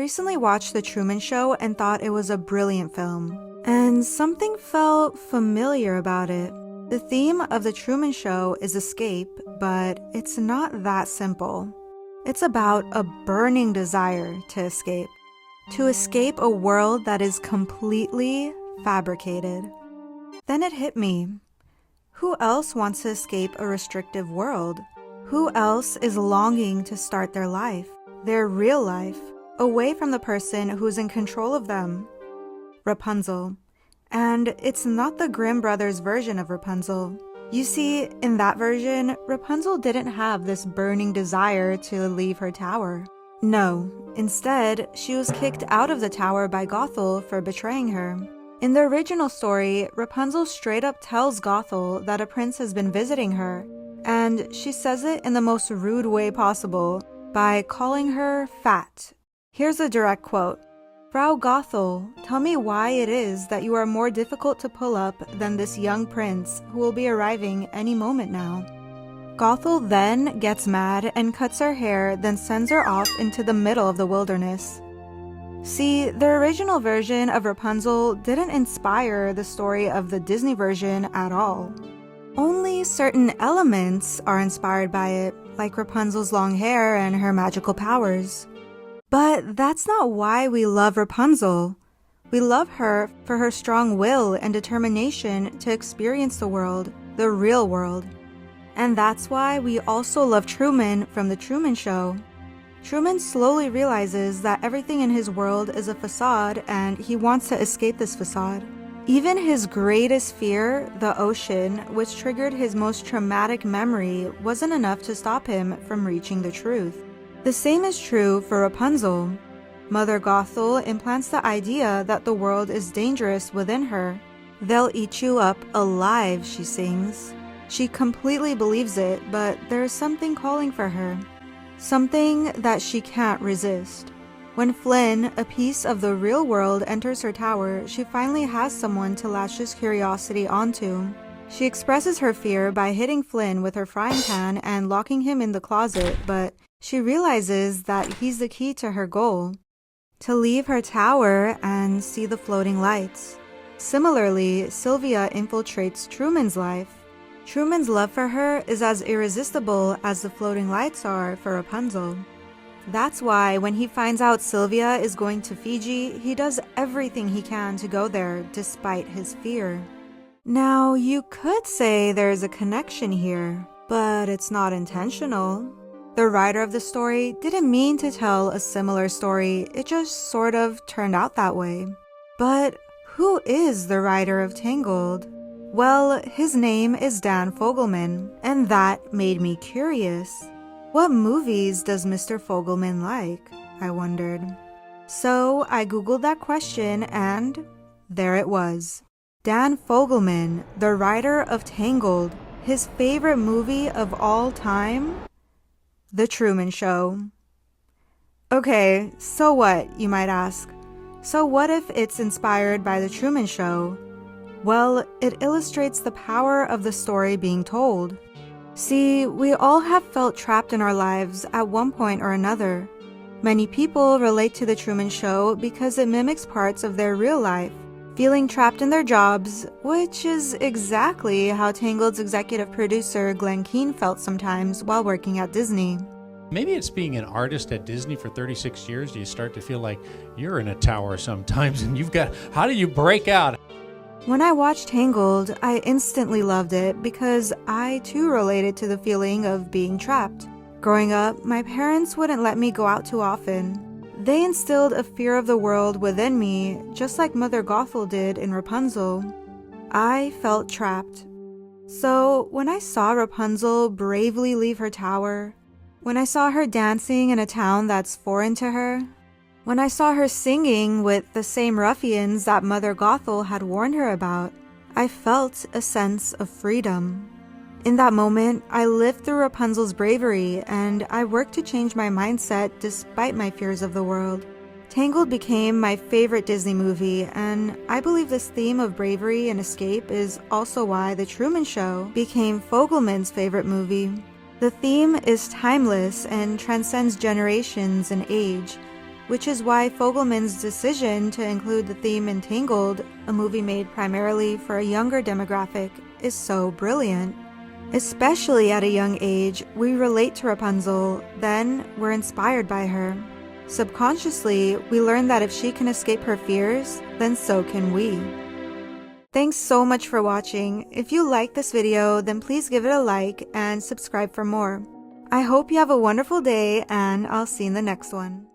recently watched The Truman Show and thought it was a brilliant film. And something felt familiar about it. The theme of The Truman Show is escape, but it's not that simple. It's about a burning desire to escape. To escape a world that is completely fabricated. Then it hit me. Who else wants to escape a restrictive world? Who else is longing to start their life, their real life, away from the person who's in control of them? Rapunzel. And it's not the Grimm brothers' version of Rapunzel. You see, in that version, Rapunzel didn't have this burning desire to leave her tower. No, instead, she was kicked out of the tower by Gothel for betraying her. In the original story, Rapunzel straight up tells Gothel that a prince has been visiting her, and she says it in the most rude way possible, by calling her fat. Here's a direct quote. "Frau Gothel, tell me why it is that you are more difficult to pull up than this young prince who will be arriving any moment now." Gothel then gets mad and cuts her hair, then sends her off into the middle of the wilderness. See, the original version of Rapunzel didn't inspire the story of the Disney version at all. Only certain elements are inspired by it, like Rapunzel's long hair and her magical powers. But that's not why we love Rapunzel. We love her for her strong will and determination to experience the world, the real world. And that's why we also love Truman from The Truman Show. Truman slowly realizes that everything in his world is a facade and he wants to escape this facade. Even his greatest fear, the ocean, which triggered his most traumatic memory, wasn't enough to stop him from reaching the truth. The same is true for Rapunzel. Mother Gothel implants the idea that the world is dangerous within her. "They'll eat you up alive," she sings. She completely believes it, but there is something calling for her. Something that she can't resist. When Flynn, a piece of the real world, enters her tower, she finally has someone to latch his curiosity onto. She expresses her fear by hitting Flynn with her frying pan and locking him in the closet, but she realizes that he's the key to her goal. To leave her tower and see the floating lights. Similarly, Sylvia infiltrates Truman's life. Truman's love for her is as irresistible as the floating lights are for Rapunzel. That's why when he finds out Sylvia is going to Fiji, he does everything he can to go there despite his fear. Now, you could say there's a connection here, but it's not intentional. The writer of the story didn't mean to tell a similar story, it just sort of turned out that way. But who is the writer of Tangled? Well, his name is Dan Fogelman, and that made me curious. What movies does Mr. Fogelman like? I wondered. So I googled that question and there it was. Dan Fogelman, the writer of Tangled, his favorite movie of all time? The Truman Show. Okay, so what, you might ask? So what if it's inspired by The Truman Show? Well, it illustrates the power of the story being told. See, we all have felt trapped in our lives at one point or another. Many people relate to The Truman Show because it mimics parts of their real life, feeling trapped in their jobs, which is exactly how Tangled's executive producer Glenn Keane felt sometimes while working at Disney. Maybe it's being an artist at Disney for 36 years. You start to feel like you're in a tower sometimes and how do you break out? When I watched Tangled, I instantly loved it because I too related to the feeling of being trapped. Growing up, my parents wouldn't let me go out too often. They instilled a fear of the world within me, just like Mother Gothel did in Rapunzel. I felt trapped. So when I saw Rapunzel bravely leave her tower, when I saw her dancing in a town that's foreign to her, when I saw her singing with the same ruffians that Mother Gothel had warned her about, I felt a sense of freedom. In that moment, I lived through Rapunzel's bravery and I worked to change my mindset despite my fears of the world. Tangled became my favorite Disney movie, and I believe this theme of bravery and escape is also why The Truman Show became Fogelman's favorite movie. The theme is timeless and transcends generations and age. which is why Fogelman's decision to include the theme in Tangled, a movie made primarily for a younger demographic, is so brilliant. Especially at a young age, we relate to Rapunzel, then we're inspired by her. Subconsciously, we learn that if she can escape her fears, then so can we. Thanks so much for watching. If you liked this video, then please give it a like and subscribe for more. I hope you have a wonderful day, and I'll see you in the next one.